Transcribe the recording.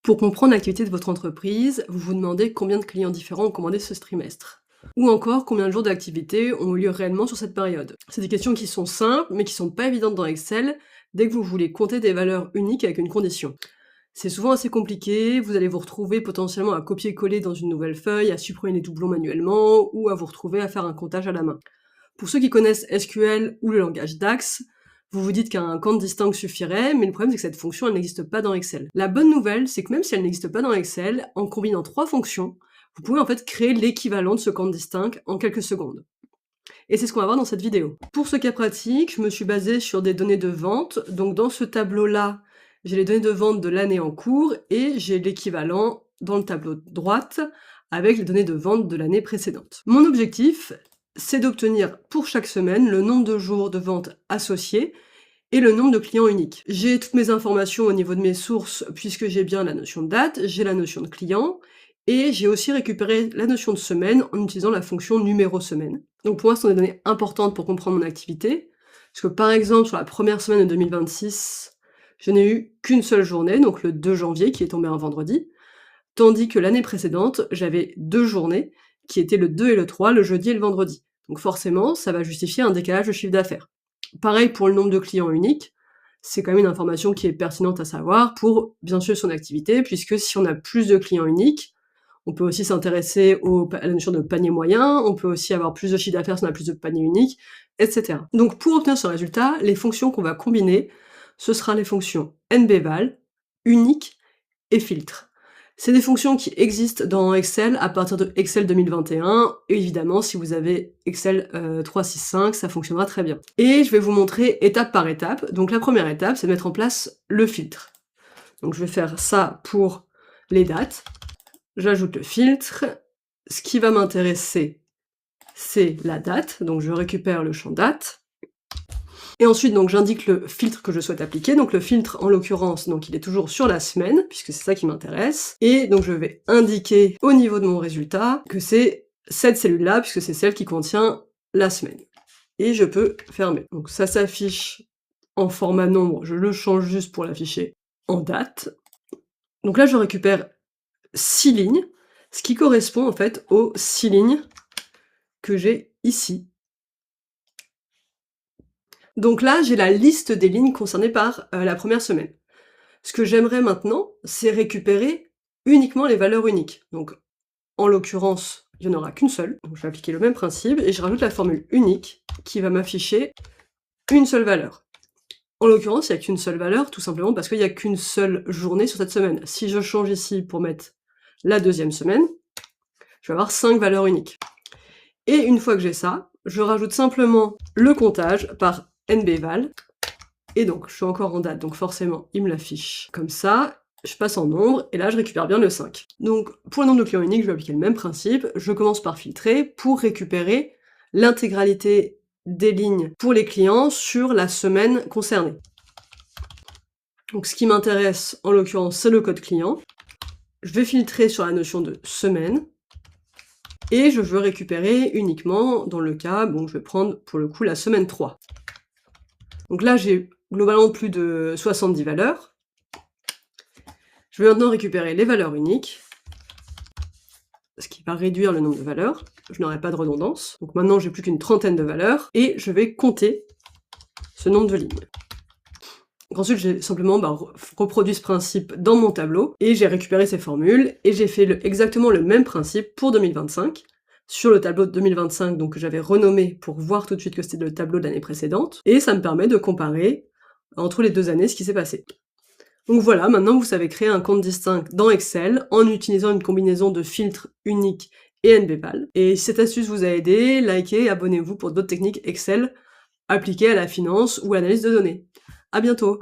Pour comprendre l'activité de votre entreprise, vous vous demandez combien de clients différents ont commandé ce trimestre. Ou encore combien de jours d'activité ont eu lieu réellement sur cette période. C'est des questions qui sont simples, mais qui sont pas évidentes dans Excel dès que vous voulez compter des valeurs uniques avec une condition. C'est souvent assez compliqué, vous allez vous retrouver potentiellement à copier-coller dans une nouvelle feuille, à supprimer les doublons manuellement, ou à vous retrouver à faire un comptage à la main. Pour ceux qui connaissent SQL ou le langage DAX, vous vous dites qu'un compte distinct suffirait, mais le problème c'est que cette fonction elle n'existe pas dans Excel. La bonne nouvelle, c'est que même si elle n'existe pas dans Excel, en combinant 3 fonctions, vous pouvez en fait créer l'équivalent de ce compte distinct en quelques secondes. Et c'est ce qu'on va voir dans cette vidéo. Pour ce cas pratique, je me suis basée sur des données de vente, donc dans ce tableau-là, j'ai les données de vente de l'année en cours, et j'ai l'équivalent dans le tableau de droite, avec les données de vente de l'année précédente. Mon objectif, c'est d'obtenir pour chaque semaine le nombre de jours de vente associés et le nombre de clients uniques. J'ai toutes mes informations au niveau de mes sources puisque j'ai bien la notion de date, j'ai la notion de client et j'ai aussi récupéré la notion de semaine en utilisant la fonction numéro semaine. Donc pour moi, ce sont des données importantes pour comprendre mon activité. Parce que par exemple, sur la première semaine de 2026, je n'ai eu qu'une seule journée, donc le 2 janvier qui est tombé un vendredi. Tandis que l'année précédente, j'avais 2 journées, qui étaient le 2 et le 3, le jeudi et le vendredi. Donc forcément, ça va justifier un décalage de chiffre d'affaires. Pareil pour le nombre de clients uniques, c'est quand même une information qui est pertinente à savoir pour, bien sûr, son activité, puisque si on a plus de clients uniques, on peut aussi s'intéresser à la notion de panier moyen, on peut aussi avoir plus de chiffre d'affaires si on a plus de paniers uniques, etc. Donc pour obtenir ce résultat, les fonctions qu'on va combiner, ce sera les fonctions nbval, unique et filtre. C'est des fonctions qui existent dans Excel à partir de Excel 2021, et évidemment, si vous avez Excel 365, ça fonctionnera très bien. Et je vais vous montrer étape par étape. Donc la première étape, c'est de mettre en place le filtre. Donc je vais faire ça pour les dates. J'ajoute le filtre. Ce qui va m'intéresser, c'est la date. Donc je récupère le champ date. Et ensuite, donc, j'indique le filtre que je souhaite appliquer. Donc, le filtre, en l'occurrence, donc, il est toujours sur la semaine, puisque c'est ça qui m'intéresse. Et donc, je vais indiquer au niveau de mon résultat que c'est cette cellule-là, puisque c'est celle qui contient la semaine. Et je peux fermer. Donc, ça s'affiche en format nombre. Je le change juste pour l'afficher en date. Donc là, je récupère 6 lignes, ce qui correspond, en fait, aux 6 lignes que j'ai ici. Donc là, j'ai la liste des lignes concernées par la première semaine. Ce que j'aimerais maintenant, c'est récupérer uniquement les valeurs uniques. Donc, en l'occurrence, il n'y en aura qu'une seule. Donc, je vais appliquer le même principe et je rajoute la formule unique qui va m'afficher une seule valeur. En l'occurrence, il n'y a qu'une seule valeur, tout simplement parce qu'il n'y a qu'une seule journée sur cette semaine. Si je change ici pour mettre la deuxième semaine, je vais avoir 5 valeurs uniques. Et une fois que j'ai ça, je rajoute simplement le comptage par nbval. Et donc, je suis encore en date, donc forcément, il me l'affiche comme ça. Je passe en nombre, et là, je récupère bien le 5. Donc, pour le nombre de clients uniques, je vais appliquer le même principe. Je commence par filtrer pour récupérer l'intégralité des lignes pour les clients sur la semaine concernée. Donc, ce qui m'intéresse, en l'occurrence, c'est le code client. Je vais filtrer sur la notion de semaine. Et je veux récupérer uniquement, dans le cas, bon, je vais prendre pour le coup la semaine 3. Donc là, j'ai globalement plus de 70 valeurs. Je vais maintenant récupérer les valeurs uniques, ce qui va réduire le nombre de valeurs. Je n'aurai pas de redondance. Donc maintenant, j'ai plus qu'une trentaine de valeurs, et je vais compter ce nombre de lignes. Donc ensuite, j'ai simplement reproduit ce principe dans mon tableau, et j'ai récupéré ces formules, et j'ai fait exactement le même principe pour 2025, sur le tableau de 2025, donc que j'avais renommé pour voir tout de suite que c'était le tableau de l'année précédente, et ça me permet de comparer entre les 2 années ce qui s'est passé. Donc voilà, maintenant vous savez créer un compte distinct dans Excel en utilisant une combinaison de filtres uniques et nbval. Et si cette astuce vous a aidé, likez et abonnez-vous pour d'autres techniques Excel appliquées à la finance ou à l'analyse de données. À bientôt!